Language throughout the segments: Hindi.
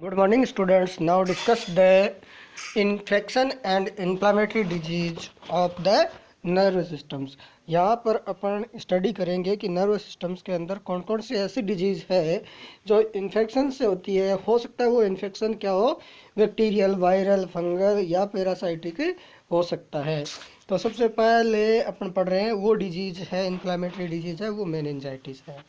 Good morning, students. Now discuss the infection and inflammatory disease of the nervous systems. यहाँ पर अपन स्टडी करेंगे कि नर्वस सिस्टम्स के अंदर कौन कौन सी ऐसी डिजीज़ है जो इन्फेक्शन से होती है। हो सकता है वो इन्फेक्शन क्या हो, बैक्टीरियल, वायरल, फंगल या पैरासाइटिक हो सकता है। तो सबसे पहले अपन पढ़ रहे हैं वो डिजीज़ है, इन्फ्लामेटरी डिजीज़ है, वो मेनिंजाइटिस है।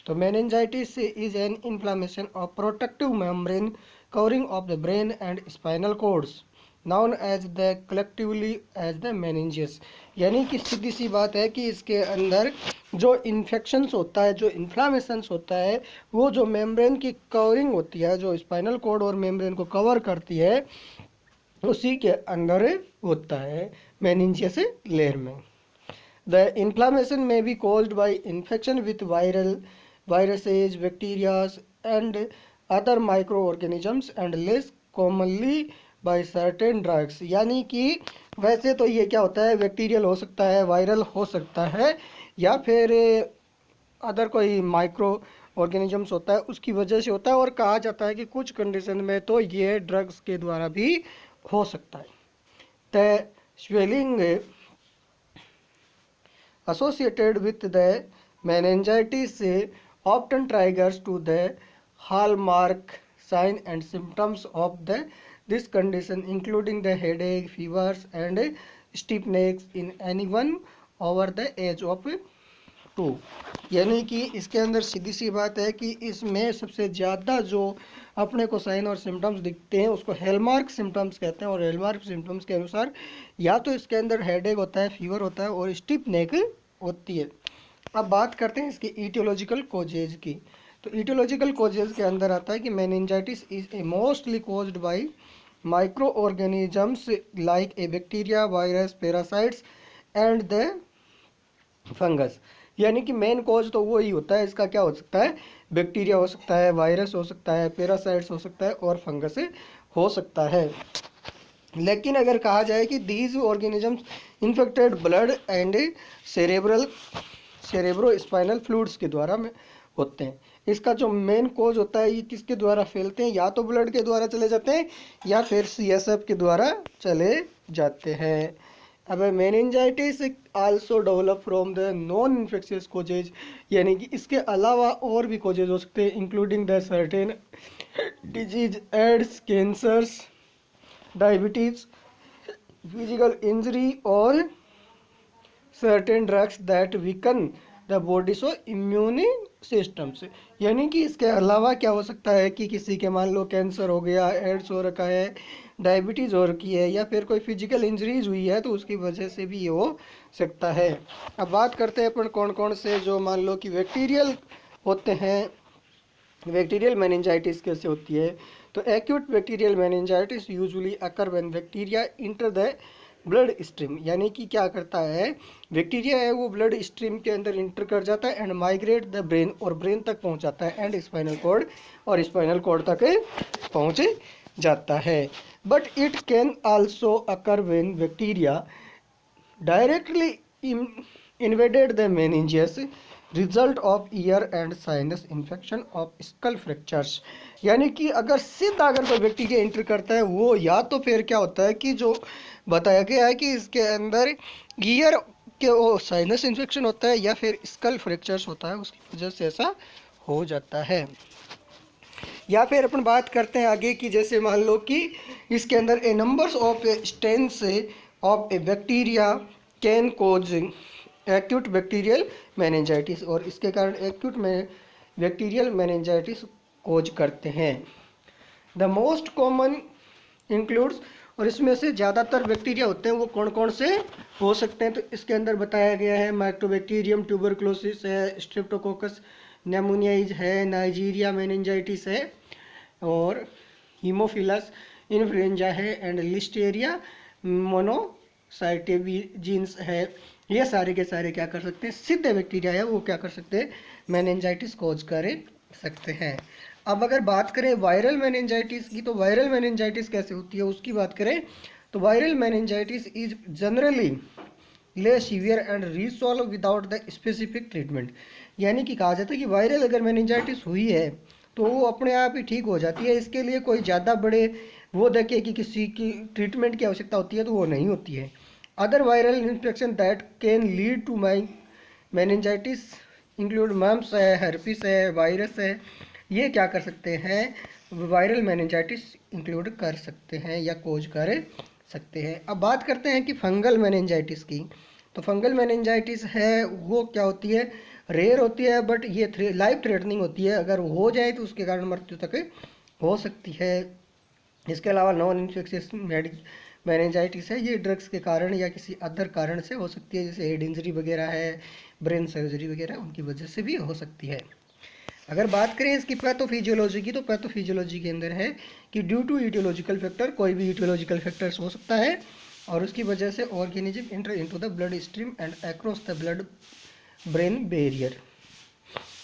तो meningitis is an inflammation of protective membrane covering of the brain and spinal cords known as the collectively as the meninges। यानी कि सीधी सी बात है कि इसके अंदर जो इन्फेक्शंस होता है, जो इन्फ्लामेशंस होता है, वो जो मेम्ब्रेन की कवरिंग होती है, जो स्पाइनल कॉर्ड और मेम्ब्रेन को कवर करती है, उसी के अंदर होता है मेनिंजियस लेयर में। The inflammation may be caused by infection with viruses, bacteria, and other microorganisms and less commonly by certain drugs। यानी कि वैसे तो ये क्या होता है, बैक्टीरियल हो सकता है, वायरल हो सकता है, या फिर अदर कोई माइक्रो ऑर्गेनिजम्स होता है, उसकी वजह से होता है। और कहा जाता है कि कुछ कंडीशन में तो ये ड्रग्स के द्वारा भी हो सकता है। The swelling associated with the meningitis often triggers to the hallmark sign and symptoms of this condition, including the headache, fevers, and stiffness in anyone over the age of 2। यानी कि इसके अंदर सीधी सी बात है कि इसमें सबसे ज़्यादा जो अपने को साइन और सिम्टम्स दिखते हैं उसको हेलमार्क सिम्टम्स कहते हैं। और हेलमार्क सिम्टम्स के अनुसार या तो इसके अंदर हेडेक होता है, फीवर होता है और स्टिफ नेक होती है। अब बात करते हैं इसकी ईटियोलॉजिकल कोजेज की। तो ईटियोलॉजिकल कोजेज के अंदर आता है कि meningitis is a mostly caused by micro organisms like a bacteria, virus, parasites and the fungus. यानी कि मेन कॉज तो वो ही होता है। इसका क्या हो सकता है, बैक्टीरिया हो सकता है, वायरस हो सकता है, पैरासाइट्स हो सकता है और फंगस हो सकता है। लेकिन अगर कहा जाए कि these organisms infected blood and cerebro spinal fluids के द्वारा में होते हैं। इसका जो मेन कॉज होता है ये किसके द्वारा फैलते हैं, या तो ब्लड के द्वारा चले जाते हैं या फिर सीएसएफ के द्वारा चले जाते हैं। अब meningitis also develop from the non infectious causes. यानी कि इसके अलावा और भी कोजेज हो सकते हैं, including the certain disease, AIDS, cancers, diabetes, physical injury और certain drugs that weaken the body so immune systems. यानी कि इसके अलावा क्या हो सकता है कि किसी के मान लो कैंसर हो गया, एड्स हो रखा है, डायबिटीज़ हो रखी है, या फिर कोई फिजिकल इंजरीज हुई है तो उसकी वजह से भी ये हो सकता है। अब बात करते हैं अपन कौन कौन से जो मान लो कि बैक्टीरियल होते हैं। बैक्टीरियल मेनिंजाइटिस कैसे होती है, तो acute bacterial meningitis usually occur when bacteria enter the blood stream. यानी कि क्या करता है, बैक्टीरिया है वो ब्लड स्ट्रीम के अंदर इंटर कर जाता है एंड माइग्रेट द ब्रेन, और ब्रेन तक पहुंच जाता है, एंड स्पाइनल कॉर्ड, और स्पाइनल कॉर्ड तक पहुंच जाता है। But it can also occur when bacteria directly invaded the meninges, result of ear and sinus infection of skull fractures। यानी कि अगर कोई बैक्टीरिया एंटर करता है वो या तो फिर क्या होता है कि जो बताया गया है कि इसके अंदर ईयर के वो साइनस इन्फेक्शन होता है या फिर स्कल फ्रैक्चर्स होता है, उसकी वजह से ऐसा हो जाता है। या फिर अपन बात करते हैं आगे कि जैसे मान लो कि इसके अंदर a numbers of strains of a bacteria can cause acute bacterial meningitis, और इसके कारण एक्यूट में बैक्टीरियल मेनिंजाइटिस कोज करते हैं। द मोस्ट कॉमन इंक्लूड्स, और इसमें से ज़्यादातर बैक्टीरिया होते हैं वो कौन कौन से हो सकते हैं, तो इसके अंदर बताया गया है माइक्रोबैक्टीरियम ट्यूबरक्लोसिस है, स्ट्रेप्टोकोकस नेमोनियाइज है, नाइजीरिया मेनिंजाइटिस है, और हीमोफिलस इन्फ्लुएंजा है, एंड लिस्टेरिया मोनोसाइटेजीन्स है। ये सारे के सारे क्या कर सकते हैं, सीधे बैक्टीरिया है वो क्या कर सकते हैं, मेनिंजाइटिस कोज कर सकते हैं। अब अगर बात करें वायरल मेनिंजाइटिस की, तो वायरल मेनिंजाइटिस कैसे होती है उसकी बात करें तो viral meningitis is generally less severe and resolve without the specific treatment. यानी कि कहा जाता है कि वायरल अगर मेनिंजाइटिस हुई है तो वो अपने आप ही ठीक हो जाती है। इसके लिए कोई ज़्यादा बड़े वो देखे कि किसी की ट्रीटमेंट की आवश्यकता होती है तो वो नहीं होती है। Other viral infection that can lead to meningitis include mumps है, herpes है, वायरस है। ये क्या कर सकते हैं, वायरल मेनिंजाइटिस इंक्लूड कर सकते हैं या कोज कर सकते हैं। अब बात करते हैं कि फंगल मेनिंजाइटिस की। तो फंगल मेनिंजाइटिस है वो क्या होती है, रेयर होती है, बट ये लाइफ थ्रेटनिंग होती है। अगर हो जाए तो उसके कारण मृत्यु तक हो सकती है। इसके अलावा नॉन इन्फेक्शियस मेनिंजाइटिस है, ये ड्रग्स के कारण या किसी अदर कारण से हो सकती है, जैसे हेड इंजरी वगैरह है, ब्रेन सर्जरी वगैरह, उनकी वजह से भी हो सकती है। अगर बात करें इसकी पैथोफिजियोलॉजी की, तो पैथोफिजियोलॉजी के अंदर है कि ड्यू टू ईटियोलॉजिकल फैक्टर, कोई भी ईटियोलॉजिकल फैक्टर्स हो सकता है और उसकी वजह से organism enter into the blood stream and across the blood brain barrier.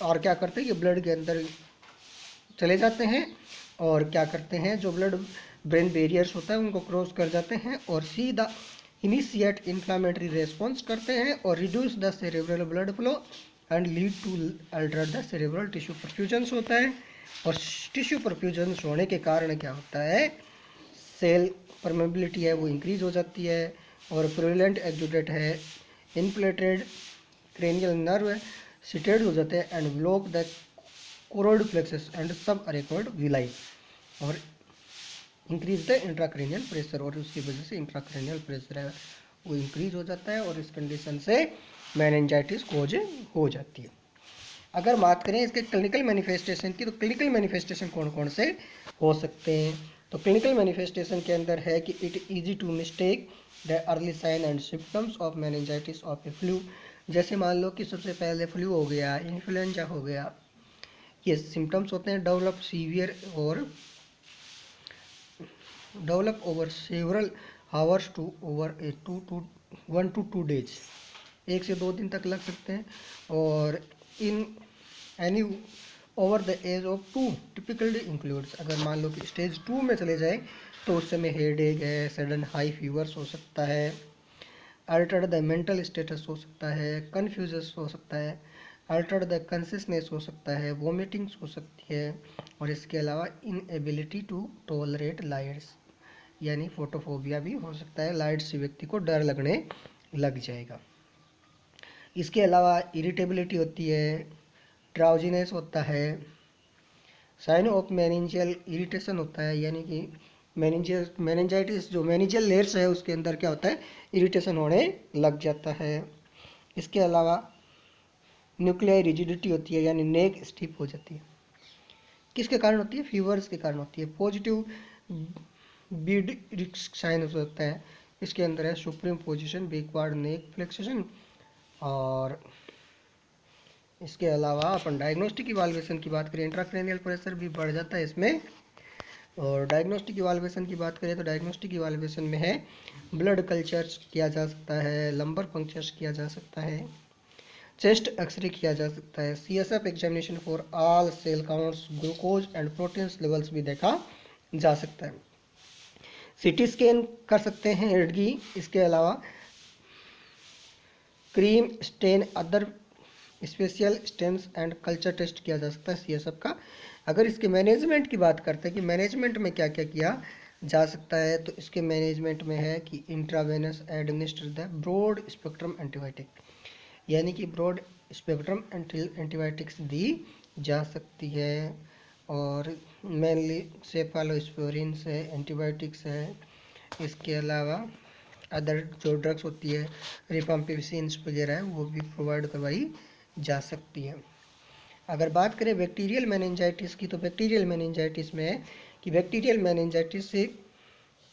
और क्या करते हैं कि ब्लड के अंदर चले जाते हैं और क्या करते हैं, जो ब्लड ब्रेन बैरियर्स होता है उनको क्रॉस कर जाते हैं और सीधा इनिशिएट इन्फ्लामेटरी रेस्पॉन्स करते हैं और reduce the cerebral blood flow and lead to alter the cerebral tissue perfusions होता है। और टिश्यू परफ्यूजन्स होने के कारण क्या होता है, सेल परमेबिलिटी है वो इंक्रीज हो जाती है और प्रोलेंट एक्जुडेट है, इनफ्लेटेड क्रेनियल नर्व सिटेड हो जाते हैं and block the choroid plexus and सब अरेकोइड विलाई और इंक्रीज द इंट्राक्रेनियल प्रेशर, और उसकी वजह से इंट्राक्रेनियल प्रेशर है वो इंक्रीज हो जाता है और इस कंडीशन से मेनिंजाइटिस कोज हो जाती है। अगर बात करें इसके क्लिनिकल मैनिफेस्टेशन की, तो क्लिनिकल मैनिफेस्टेशन कौन कौन से हो सकते हैं, तो क्लिनिकल मैनिफेस्टेशन के अंदर है कि it easy to mistake the early sign and symptoms of meningitis of a flu. जैसे मान लो कि सबसे पहले फ्लू हो गया, इन्फ्लुएंजा हो गया, ये सिम्टम्स होते हैं। डेवलप सीवियर और develop over several hours to over a 1 to 2 days, 1 से 2 दिन तक लग सकते हैं। और in any over the age of 2 typically includes, अगर मान लो कि स्टेज 2 में चले जाए तो उस समय हेड एक है, सडन हाई फीवर्स हो सकता है, अल्टर्ड द मेंटल स्टेटस हो सकता है, कन्फ्यूजस हो सकता है, अल्टर्ड द कंसियसनेस हो सकता है, वोमिटिंग्स हो सकती है और इसके अलावा इनएबिलिटी टू टॉलरेट लाइट्स यानी फोटोफोबिया भी हो सकता है, लाइट से व्यक्ति को डर लगने लग जाएगा। इसके अलावा इरिटेबिलिटी होती है, ड्राउजीनेस होता है, साइन ऑफ मेनिंजियल इरिटेशन होता है, यानी कि मेनिंजाइटिस जो मेनिंजियल लेयर्स है उसके अंदर क्या होता है, इरिटेशन होने लग जाता है। इसके अलावा न्यूक्लियर रिजिडिटी होती है, यानी नेक स्टिफ हो जाती है। किसके कारण होती है, फीवर्स के कारण होती है। पॉजिटिव बीड रिस्क साइन हो सकता है, इसके अंदर है सुप्रीम पोजीशन, बैकवर्ड नेक फ्लेक्सेशन। और इसके अलावा अपन डायग्नोस्टिक इवाल्वेशन की बात करें, इंट्राक्रेनियल प्रेशर भी बढ़ जाता है इसमें। और डायग्नोस्टिक इवाल्वेशन की बात करें तो डायग्नोस्टिक इवाल्वेशन में है ब्लड कल्चर किया जा सकता है, लंबर पंक्चर्स किया जा सकता है, चेस्ट एक्सरे किया जा सकता है, CSF examination for all cell counts, glucose and proteins levels भी देखा जा सकता है, CT स्कैन कर सकते हैं हेड की। इसके अलावा Gram stain other special stains and culture test किया जा सकता है CSF का। अगर इसके मैनेजमेंट की बात करते हैं कि मैनेजमेंट में क्या क्या किया जा सकता है, तो इसके मैनेजमेंट में है कि intravenous administer the broad spectrum antibiotic, यानी कि ब्रॉड स्पेक्ट्रम एंटीबायोटिक्स दी जा सकती है। और मेनली सेफालोस्पोरिन्स है, एंटीबायोटिक्स है। इसके अलावा अदर जो ड्रग्स होती है, रिफाम्पिसिन वगैरह है, वो भी प्रोवाइड करवाई जा सकती है। अगर बात करें बैक्टीरियल मेनिंजाइटिस की, तो बैक्टीरियल मेनिंजाइटिस में है कि बैक्टीरियल मेनिंजाइटिस से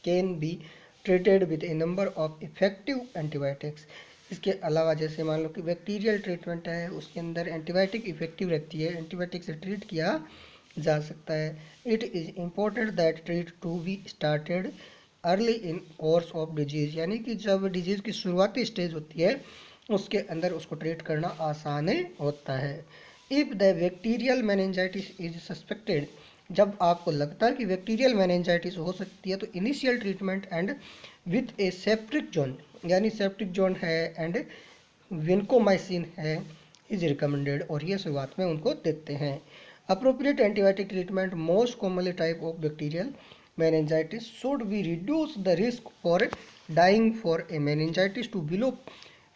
can be treated with A number of effective antibiotics. इसके अलावा जैसे मान लो कि बैक्टीरियल ट्रीटमेंट है, उसके अंदर एंटीबायोटिक इफेक्टिव रहती है, एंटीबायोटिक से ट्रीट किया जा सकता है। It is important that treat to be started early in course of disease, यानी कि जब डिजीज़ की शुरुआती स्टेज होती है उसके अंदर उसको ट्रीट करना आसान होता है। If the bacterial meningitis is suspected, जब आपको लगता है कि बैक्टीरियल मेनिंजाइटिस हो सकती है, तो initial treatment and with A septic zone, यानी सेप्टिक जोन है एंड विनकोमाइसिन है इज रिकमेंडेड, और ये शुरुआत में उनको देते हैं। Appropriate antibiotic treatment, most commonly type of bacterial meningitis, should be reduce the risk for dying for a meningitis to below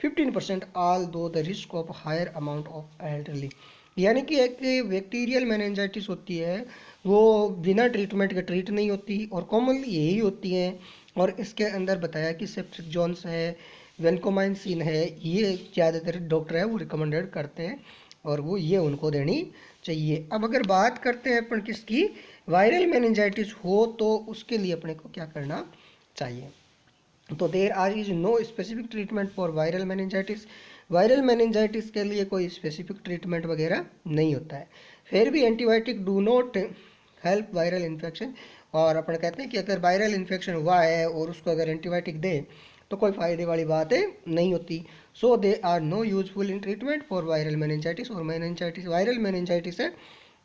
15%, although the risk of higher amount of elderly। यानी कि एक बैक्टीरियल मेनिंजाइटिस होती है वो बिना ट्रीटमेंट के ट्रीट नहीं होती और कॉमनली यही होती है। और इसके अंदर बताया कि सेफ्ट्रिक्सोन्स है, वेनकोमाइसिन है, ये ज़्यादातर डॉक्टर है वो रिकमेंडेड करते हैं और वो ये उनको देनी चाहिए। अब अगर बात करते हैं अपन किसकी, वायरल मेनिंजाइटिस हो तो उसके लिए अपने को क्या करना चाहिए। तो there are is no specific treatment for viral meningitis. Viral meningitis के लिए कोई स्पेसिफिक ट्रीटमेंट वगैरह नहीं होता है। फिर भी antibiotic do not help viral infection. और अपन कहते हैं कि अगर वायरल इन्फेक्शन हुआ है और उसको अगर एंटीबायोटिक दे तो कोई फ़ायदे वाली बात है नहीं होती। So they are no useful in treatment for viral meningitis. और मेनिंजाइटिस वायरल मेनिंजाइटिस है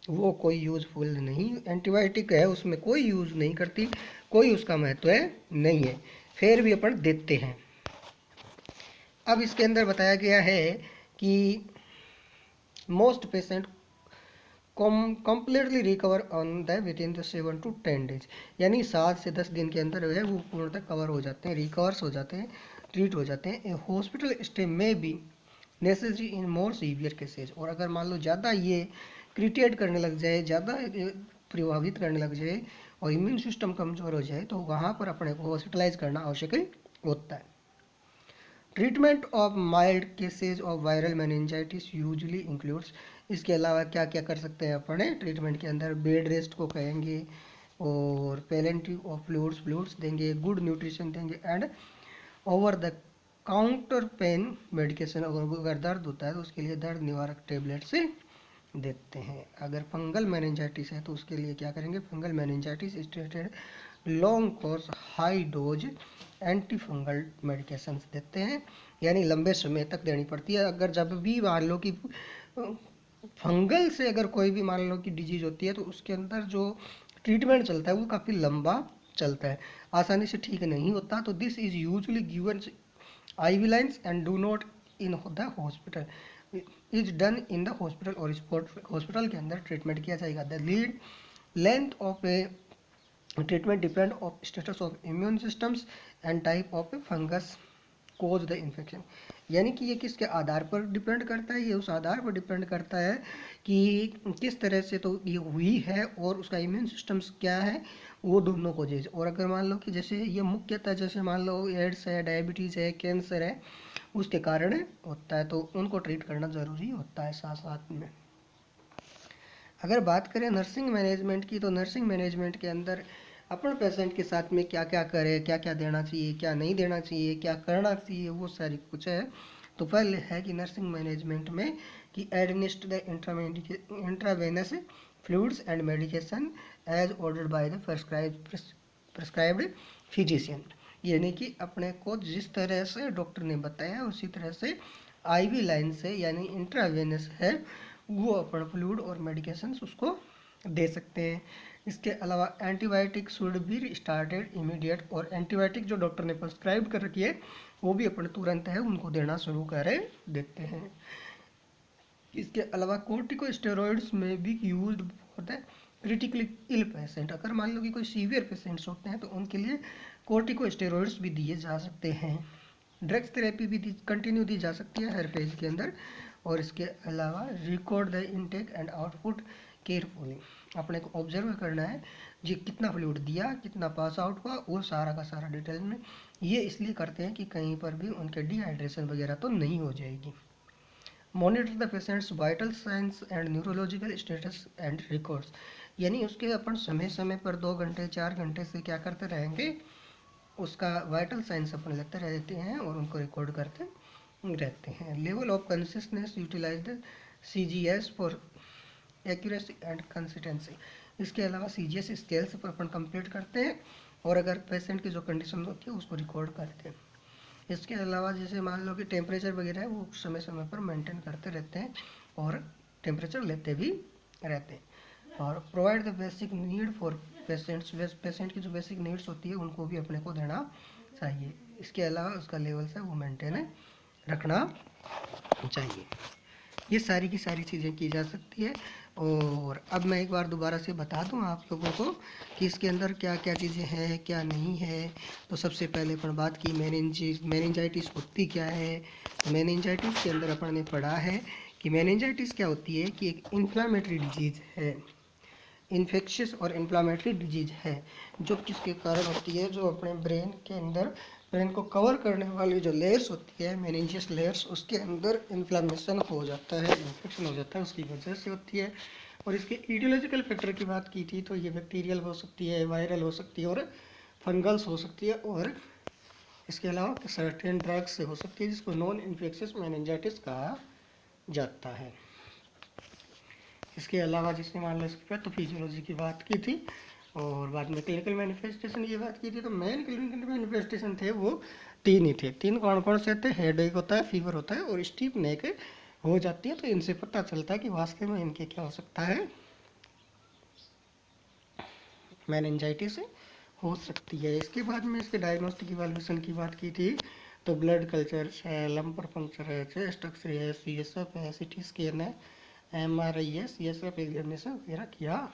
वो कोई यूजफुल नहीं, एंटीबायोटिक है उसमें कोई यूज़ नहीं करती, कोई उसका महत्व है नहीं है, फिर भी अपन देते हैं। अब इसके अंदर बताया गया है कि most patient completely recover on the with in the 7 to 10 days। यानी 7 से 10 दिन के अंदर है वो पूर्णतः कवर हो जाते हैं, रिकवर्स हो जाते हैं, ट्रीट हो जाते हैं। हॉस्पिटल स्टे में be necessary in more severe cases. और अगर मान लो ज़्यादा ये क्रिटिएट करने लग जाए, ज़्यादा प्रभावित करने लग जाए और इम्यून सिस्टम कमज़ोर हो जाए तो वहाँ पर अपने को हॉस्पिटलाइज करना आवश्यक होता है। Treatment of mild cases of viral meningitis usually includes. इसके अलावा क्या क्या कर सकते हैं अपने ट्रीटमेंट के अंदर, बेड रेस्ट को कहेंगे और पैलेंटिव ऑफ फ्लूइड्स देंगे, गुड न्यूट्रिशन देंगे and over the counter pain medication. अगर दर्द होता है तो उसके लिए दर्द निवारक टेबलेट से देते हैं। अगर फंगल मेनिंजाइटिस है तो उसके लिए क्या करेंगे, fungal meningitis stated long course high dose anti fungal medications देते हैं, यानी लंबे समय तक देनी पड़ती है। अगर जब भी मान लो कि फंगल से अगर कोई भी मान लो कि डिजीज होती है तो उसके अंदर जो ट्रीटमेंट चलता है वो काफ़ी लंबा चलता है, आसानी से ठीक नहीं होता। तो this is usually given IV lines and do not in the hospital, is done in the hospital और हॉस्पिटल के अंदर ट्रीटमेंट किया जाएगा। The lead length of a treatment depend of status of immune systems and type of fungus cause the infection. यानी कि ये किसके आधार पर डिपेंड करता है, ये उस आधार पर डिपेंड करता है कि किस तरह से तो ये हुई है और उसका इम्यून सिस्टम्स क्या है, वो दोनों को चीज़। और अगर मान लो कि जैसे ये मुख्यतः जैसे मान लो एड्स है, डायबिटीज़ है, कैंसर है, उसके कारण होता है तो उनको ट्रीट करना ज़रूरी होता है साथ साथ में। अगर बात करें नर्सिंग मैनेजमेंट की तो नर्सिंग मैनेजमेंट के अंदर अपन पेशेंट के साथ में क्या क्या करें, क्या क्या देना चाहिए, क्या नहीं देना चाहिए, क्या करना चाहिए, वो सारी कुछ है। तो पहले है कि नर्सिंग मैनेजमेंट में कि administer the intravenous fluids and medication as ordered by the prescribed physician. यानी कि अपने को जिस तरह से डॉक्टर ने बताया उसी तरह से IV लाइन से यानी इंट्रावेनस है वो अपन फ्लूइड और मेडिकेशंस उसको दे सकते हैं। इसके अलावा antibiotic should be started immediate. और एंटीबायोटिक जो डॉक्टर ने प्रिस्क्राइब कर रखी है वो भी अपन तुरंत है उनको देना शुरू कर देते हैं। इसके अलावा कोर्टिकोस्टेरॉइड्स में भी यूज्ड होता है क्रिटिकली इल पेशेंट। अगर मान लो कि कोई सीवियर पेशेंट्स होते हैं तो उनके लिए कोर्टिकोस्टेरॉइड्स भी दिए जा सकते हैं। ड्रग्स थेरेपी भी कंटिन्यू दी जा सकती है हर फेज के अंदर। और इसके अलावा record the intake and output carefully. अपने को ऑब्जर्व करना है जी कितना फ्लूइड दिया, कितना पास आउट हुआ, वो सारा का सारा डिटेल में। ये इसलिए करते हैं कि कहीं पर भी उनके डिहाइड्रेशन वगैरह तो नहीं हो जाएगी। Monitor the patients vital science and neurological status and records. यानी उसके अपन समय समय पर 2 घंटे 4 घंटे से क्या करते रहेंगे, उसका वाइटल साइंस अपन लेते रहते हैं और उनको रिकॉर्ड करते रहते हैं। Level of consistence utilize the CGS for accuracy and consistency. इसके अलावा CGS स्केल्स पर अपन कंप्लीट करते हैं और अगर पेशेंट की जो कंडीशन होती है उसको रिकॉर्ड करते हैं। इसके अलावा जैसे मान लो कि टेम्परेचर वगैरह है वो समय समय पर मेंटेन करते रहते हैं और टेम्परेचर लेते भी रहते हैं। और provide the basic need for patients. Patient की जो बेसिक नीड्स होती है उनको भी अपने को देना चाहिए। इसके अलावा उसका लेवल से वो मेंटेन रखना चाहिए। ये सारी की सारी चीज़ें की जा सकती है। और अब मैं एक बार दोबारा से बता दूं आप लोगों को कि इसके अंदर क्या क्या चीज़ें हैं क्या नहीं है। तो सबसे पहले अपन बात की मेनिंजाइटिस होती क्या है। मेनिंजाइटिस के अंदर अपन ने पढ़ा है कि मेनिंजाइटिस क्या होती है कि एक इन्फ्लामेटरी डिजीज़ है, इन्फेक्शियस और इन्फ्लामेटरी डिजीज है, जो किसके कारण होती है, जो अपने ब्रेन के अंदर ब्रेन को कवर करने वाली जो लेयर्स होती है मेनिंजियस लेयर्स, उसके अंदर इन्फ्लामेशन हो जाता है, इन्फेक्शन हो जाता है, उसकी वजह से होती है। और इसके ईटियोलॉजिकल फैक्टर की बात की थी तो ये बैक्टीरियल हो सकती है, वायरल हो सकती है और फंगल्स हो सकती है, और इसके अलावा सर्टेन ड्रग्स से हो सकती है जिसको नॉन इन्फेक्शियस मेनिंजाइटिस कहा जाता है। इसके अलावा जिसने मान लो इसकी पैथोफिजियोलॉजी की बात की थी और बाद में क्लिनिकल मैनिफेस्टेशन की बात की थी, तो मेन क्लिनिकल मैनिफेस्टेशन थे वो तीन ही थे। तीन कौन कौन से थे? हेडेक होता है, फीवर होता है और स्टीफ नेक हो जाती है। तो इनसे पता चलता है कि वास्तव में इनके क्या हो सकता है, मेनिंजाइटिस हो सकती है। इसके बाद में इसके डायग्नोस्टिक इवैल्यूएशन की बात की थी तो ब्लड कल्चर है, लंपर पंक्चर है, चेस्ट एक्सरे है, CSF है, CT स्कैन है, MRI है, CSF एग्जामिनेशन वगैरह किया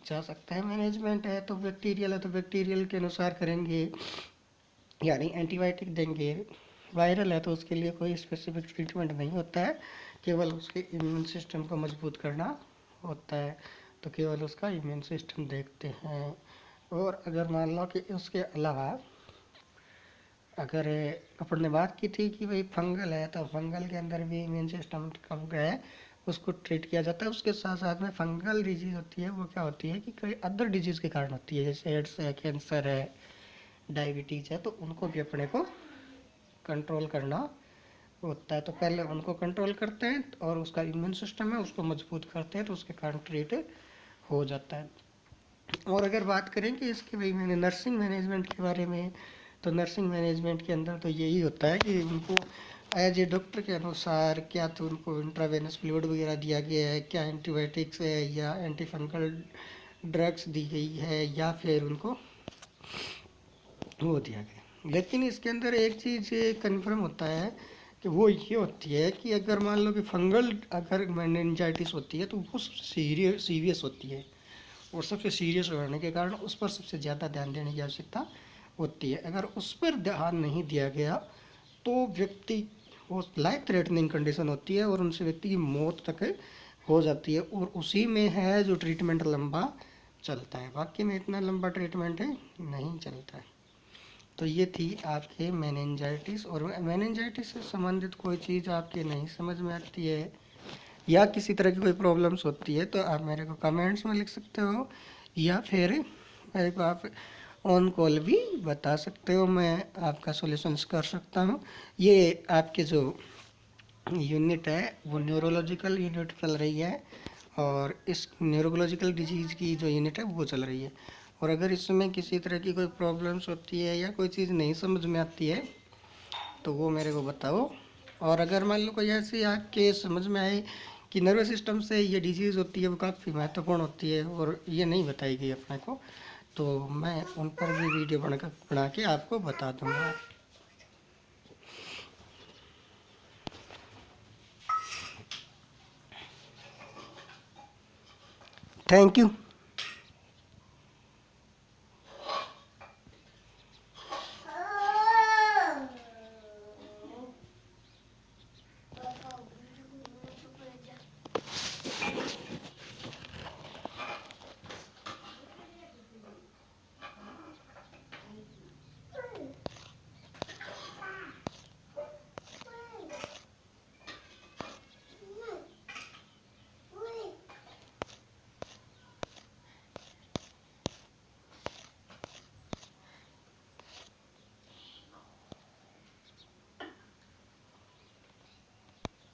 जा सकता है। मैनेजमेंट है तो बैक्टीरियल है तो बैक्टीरियल के अनुसार करेंगे, यानी एंटीबायोटिक देंगे। वायरल है तो उसके लिए कोई स्पेसिफिक ट्रीटमेंट नहीं होता है, केवल उसके इम्यून सिस्टम को मजबूत करना होता है, तो केवल उसका इम्यून सिस्टम देखते हैं। और अगर मान लो कि उसके अलावा अगर अपन ने बात की थी कि भाई फंगल है तो फंगल के अंदर भी इम्यून सिस्टम कम है, उसको ट्रीट किया जाता है। उसके साथ साथ में फंगल डिजीज होती है वो क्या होती है कि कई अदर डिजीज़ के कारण होती है, जैसे एड्स है, कैंसर है, डायबिटीज़ है, तो उनको भी अपने को कंट्रोल करना होता है। तो पहले उनको कंट्रोल करते हैं और उसका इम्यून सिस्टम है उसको मजबूत करते हैं तो उसके कारण ट्रीट हो जाता है। और अगर बात करें कि इसके भाई मैंने नर्सिंग मैनेजमेंट के बारे में, तो नर्सिंग मैनेजमेंट के अंदर तो यही होता है कि उनको एज ए डॉक्टर के अनुसार क्या तो उनको इंट्रावेनस फ्लूइड वगैरह दिया गया है, क्या एंटीबायोटिक्स है या एंटी फंगल ड्रग्स दी गई है या फिर उनको वो दिया गया। लेकिन इसके अंदर एक चीज़ कंफर्म होता है कि वो ये होती है कि अगर मान लो कि फंगल अगर मेनिंजाइटिस होती है तो वो सबसे सीरियस होती है और सबसे सीरियस होने के कारण उस पर सबसे ज़्यादा ध्यान देने की आवश्यकता होती है। अगर उस पर ध्यान नहीं दिया गया तो व्यक्ति वो लाइफ थ्रेटनिंग कंडीशन होती है और उनसे व्यक्ति की मौत तक हो जाती है, और उसी में है जो ट्रीटमेंट लंबा चलता है, बाकी में इतना लंबा ट्रीटमेंट है नहीं चलता है। तो ये थी आपके मेनिंजाइटिस। और मेनिंजाइटिस से संबंधित कोई चीज़ आपके नहीं समझ में आती है या किसी तरह की कोई प्रॉब्लम्स होती है तो आप मेरे को कमेंट्स में लिख सकते हो या फिर मेरे को आप ऑन कॉल भी बता सकते हो, मैं आपका सॉल्यूशंस कर सकता हूँ। ये आपके जो यूनिट है वो न्यूरोलॉजिकल यूनिट चल रही है और इस न्यूरोलॉजिकल डिजीज़ की जो यूनिट है वो चल रही है। और अगर इसमें किसी तरह की कोई प्रॉब्लम्स होती है या कोई चीज़ नहीं समझ में आती है तो वो मेरे को बताओ। और अगर मान लो कोई ऐसी आपके समझ में आए कि नर्वस सिस्टम से ये डिजीज़ होती है वो काफ़ी महत्वपूर्ण होती है और ये नहीं बताई गई अपने को, तो मैं उन पर भी वीडियो बना के आपको बता दूंगा। Thank you.